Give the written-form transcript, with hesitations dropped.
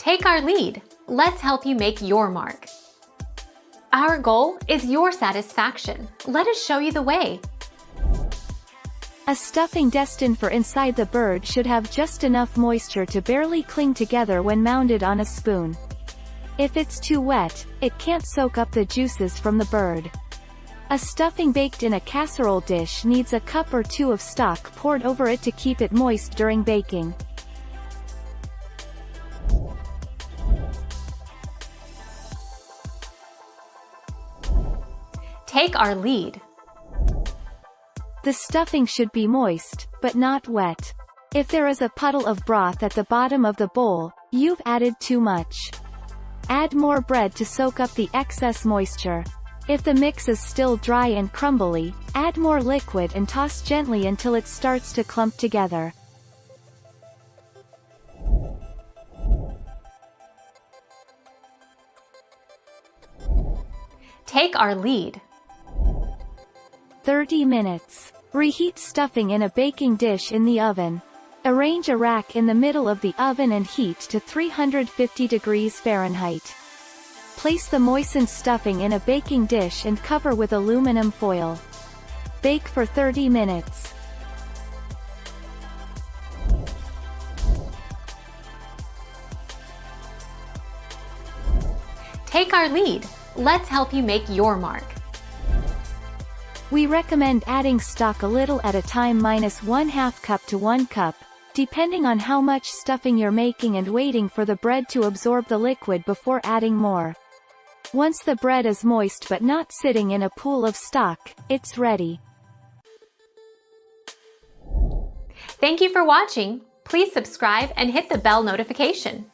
Take our lead. Let's help you make your mark. Our goal is your satisfaction. Let us show you the way. A stuffing destined for inside the bird should have just enough moisture to barely cling together when mounted on a spoon. If it's too wet, it can't soak up the juices from the bird. A stuffing baked in a casserole dish needs a cup or two of stock poured over it to keep it moist during baking. Take our lead. The stuffing should be moist, but not wet. If there is a puddle of broth at the bottom of the bowl, you've added too much. Add more bread to soak up the excess moisture. If the mix is still dry and crumbly, add more liquid and toss gently until it starts to clump together. Take our lead. 30 minutes. Reheat stuffing in a baking dish in the oven. Arrange a rack in the middle of the oven and heat to 350 degrees Fahrenheit. Place the moistened stuffing in a baking dish and cover with aluminum foil. Bake for 30 minutes. Take our lead. Let's help you make your mark. We recommend adding stock a little at a time, -1/2 cup to 1 cup, depending on how much stuffing you're making, and waiting for the bread to absorb the liquid before adding more. Once the bread is moist but not sitting in a pool of stock, it's ready. Thank you for watching. Please subscribe and hit the bell notification.